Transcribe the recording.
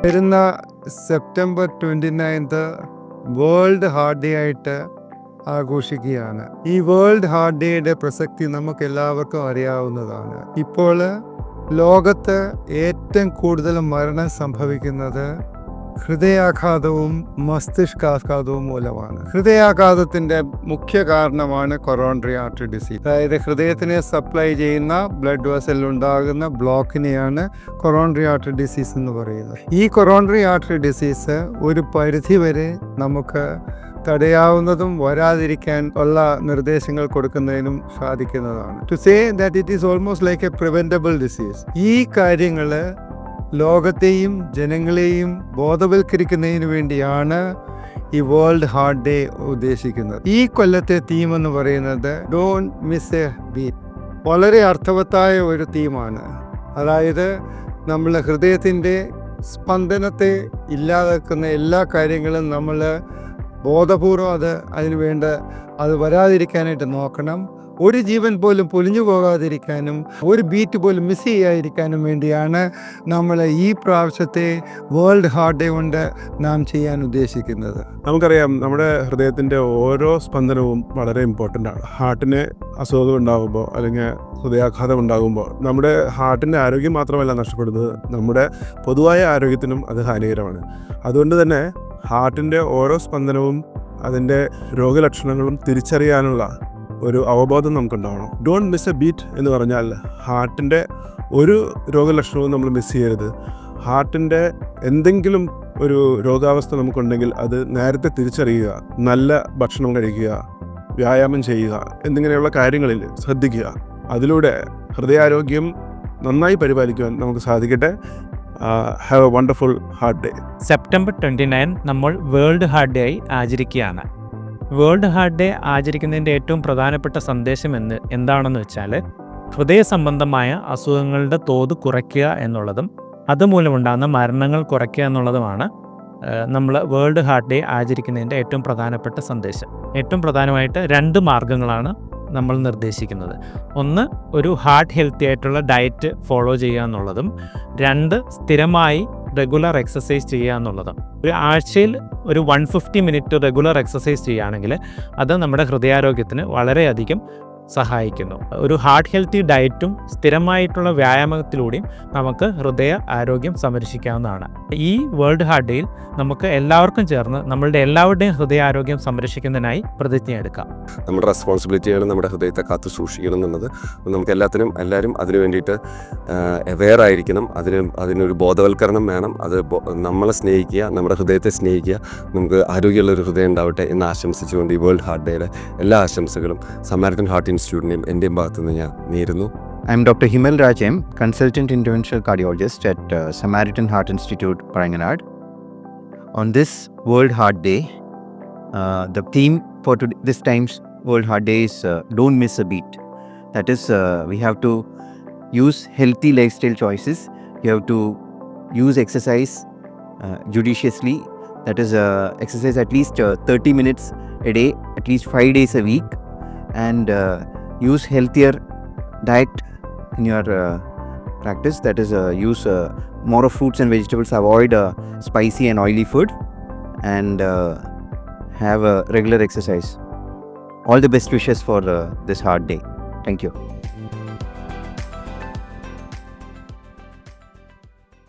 വരുന്ന September 29 world heart day ആയിട്ട് ആഘോഷിക്കുകയാണ്. ഈ വേൾഡ് ഹാർട്ട് ഡേയുടെ പ്രസക്തി നമുക്ക് എല്ലാവർക്കും അറിയാവുന്നതാണ്. ഇപ്പോൾ ലോകത്ത് ഏറ്റവും കൂടുതൽ മരണം സംഭവിക്കുന്നത് ഹൃദയാഘാതവും മസ്തിഷ്കാഘാതവും മൂലമാണ്. ഹൃദയാഘാതത്തിൻ്റെ മുഖ്യ കാരണമാണ് കൊറോണറി ആർട്ടറി ഡിസീസ്. അതായത് ഹൃദയത്തിനെ സപ്ലൈ ചെയ്യുന്ന ബ്ലഡ് വെസലിൽ ഉണ്ടാകുന്ന ബ്ലോക്കിനെയാണ് കൊറോണറി ആർട്ടറി ഡിസീസ് എന്ന് പറയുന്നത്. ഈ കൊറോണറി ആർട്ടറി ഡിസീസ് ഒരു പരിധിവരെ നമുക്ക് തടയാവുന്നതും വരാതിരിക്കാൻ ഉള്ള നിർദ്ദേശങ്ങൾ കൊടുക്കുന്നതിനും സാധിക്കുന്നതാണ്. To say that it is almost like a preventable disease. ഈ കാര്യങ്ങൾ ലോകത്തെയും ജനങ്ങളെയും ബോധവൽക്കരിക്കുന്നതിന് വേണ്ടിയാണ് ഈ വേൾഡ് ഹാർട്ട് ഡേ ഉദ്ദേശിക്കുന്നത്. ഈ കൊല്ലത്തെ തീം എന്ന് പറയുന്നത് ഡോണ്ട് മിസ് എ ബീറ്റ്. വളരെ അർത്ഥവത്തായ ഒരു തീമാണ്. അതായത് നമ്മൾ ഹൃദയത്തിൻ്റെ സ്പന്ദനത്തെ ഇല്ലാതാക്കുന്ന എല്ലാ കാര്യങ്ങളും നമ്മൾ ബോധപൂർവം അതിനുവേണ്ട അത് വരാതിരിക്കാനായിട്ട് നോക്കണം. ഒരു ജീവൻ പോലും പൊലിഞ്ഞു പോകാതിരിക്കാനും ഒരു ബീറ്റ് പോലും മിസ് ചെയ്യാതിരിക്കാനും വേണ്ടിയാണ് നമ്മൾ ഈ പ്രാവശ്യത്തെ വേൾഡ് ഹാർട്ട് ഡേ കൊണ്ട് നാം ചെയ്യാൻ ഉദ്ദേശിക്കുന്നത്. നമുക്കറിയാം, നമ്മുടെ ഹൃദയത്തിൻ്റെ ഓരോ സ്പന്ദനവും വളരെ ഇമ്പോർട്ടൻ്റ് ആണ്. ഹാർട്ടിന് അസുഖം ഉണ്ടാകുമ്പോൾ അല്ലെങ്കിൽ ഹൃദയാഘാതം ഉണ്ടാകുമ്പോൾ നമ്മുടെ ഹാർട്ടിൻ്റെ ആരോഗ്യം മാത്രമല്ല നഷ്ടപ്പെടുന്നത്, നമ്മുടെ പൊതുവായ ആരോഗ്യത്തിനും അത് ഹാനികരമാണ്. അതുകൊണ്ട് തന്നെ ഹാർട്ടിൻ്റെ ഓരോ സ്പന്ദനവും അതിൻ്റെ രോഗലക്ഷണങ്ങളും തിരിച്ചറിയാനുള്ള ഒരു അവബോധം നമുക്കുണ്ടാവണം. ഡോണ്ട് മിസ് എ ബീറ്റ് എന്ന് പറഞ്ഞാൽ ഹാർട്ടിൻ്റെ ഒരു രോഗലക്ഷണവും നമ്മൾ മിസ് ചെയ്യരുത്. ഹാർട്ടിൻ്റെ എന്തെങ്കിലും ഒരു രോഗാവസ്ഥ നമുക്കുണ്ടെങ്കിൽ അത് നേരത്തെ തിരിച്ചറിയുക, നല്ല ഭക്ഷണം കഴിക്കുക, വ്യായാമം ചെയ്യുക എന്നിങ്ങനെയുള്ള കാര്യങ്ങളിൽ ശ്രദ്ധിക്കുക. അതിലൂടെ ഹൃദയാരോഗ്യം നന്നായി പരിപാലിക്കുവാൻ നമുക്ക് സാധിക്കട്ടെ. Have A wonderful heart day. September 29 നമ്മൾ വേൾഡ് ഹാർട്ട് ഡേ ആയി ആചരിക്കുകയാണ്. വേൾഡ് ഹാർട്ട് ഡേ ആചരിക്കുന്നതിൻ്റെ ഏറ്റവും പ്രധാനപ്പെട്ട സന്ദേശം എന്താണെന്ന് വെച്ചാൽ ഹൃദയ സംബന്ധമായ അസുഖങ്ങളുടെ തോത് കുറയ്ക്കുക എന്നുള്ളതും അതുമൂലമുണ്ടാകുന്ന മരണങ്ങൾ കുറയ്ക്കുക എന്നുള്ളതുമാണ് നമ്മൾ വേൾഡ് ഹാർട്ട് ഡേ ആചരിക്കുന്നതിൻ്റെ ഏറ്റവും പ്രധാനപ്പെട്ട സന്ദേശം. ഏറ്റവും പ്രധാനമായിട്ട് 2 മാർഗ്ഗങ്ങളാണ് നമ്മൾ നിർദ്ദേശിക്കുന്നത്. ഒന്ന്, ഒരു ഹാർട്ട് ഹെൽത്തി ആയിട്ടുള്ള ഡയറ്റ് ഫോളോ ചെയ്യുക എന്നുള്ളതും 2, സ്ഥിരമായി റെഗുലർ എക്സസൈസ് ചെയ്യുക എന്നുള്ളതും. ഒരു ആഴ്ചയിൽ ഒരു 150 മിനിറ്റ് റെഗുലർ എക്സസൈസ് ചെയ്യുകയാണെങ്കിൽ അത് നമ്മുടെ ഹൃദയാരോഗ്യത്തിന് വളരെയധികം സഹായിക്കുന്നു. ഒരു ഹാർട്ട് ഹെൽത്തി ഡയറ്റും സ്ഥിരമായിട്ടുള്ള വ്യായാമത്തിലൂടെയും നമുക്ക് ഹൃദയ ആരോഗ്യം സംരക്ഷിക്കാവുന്നതാണ്. ഈ വേൾഡ് ഹാർട്ട് ഡേയിൽ നമുക്ക് എല്ലാവർക്കും ചേർന്ന് നമ്മളുടെ എല്ലാവരുടെയും ഹൃദയാരോഗ്യം സംരക്ഷിക്കുന്നതിനായി പ്രതിജ്ഞയെടുക്കാം. നമ്മുടെ റെസ്പോൺസിബിലിറ്റിയാണ് നമ്മുടെ ഹൃദയത്തെ കാത്തു സൂക്ഷിക്കണം എന്നുള്ളത്. നമുക്ക് എല്ലാവരും അതിനു വേണ്ടിയിട്ട് അവെയർ ആയിരിക്കണം. അതിനൊരു ബോധവൽക്കരണം വേണം. അത് നമ്മളെ സ്നേഹിക്കുക, നമ്മുടെ ഹൃദയത്തെ സ്നേഹിക്കുക. നമുക്ക് ആരോഗ്യമുള്ളൊരു ഹൃദയം ഉണ്ടാവട്ടെ എന്ന് ആശംസിച്ചുകൊണ്ട് ഈ വേൾഡ് ഹാർട്ട് ഡേയുടെ എല്ലാ ആശംസകളും സമാരിറ്റൻ ഹാർട്ട് ഇൻസ്റ്റിറ്റ്യൂട്ടിൻ്റെയും എൻ്റെയും ഭാഗത്തുനിന്ന് ഞാൻ നേരുന്നു. I'm Dr. Himal Raj M, Consultant Interventional Cardiologist at Samaritan Heart Institute, Paranganad. On this World Heart Day, the theme for this time's World Heart Day is don't miss a beat. That is, we have to use healthy lifestyle choices. You have to use exercise judiciously. That is, exercise at least 30 minutes a day, at least 5 days a week. And use healthier diet in your practice. That is, use more of fruits and vegetables, avoid spicy and oily food, and have a regular exercise. All the best wishes for this hard day. Thank you.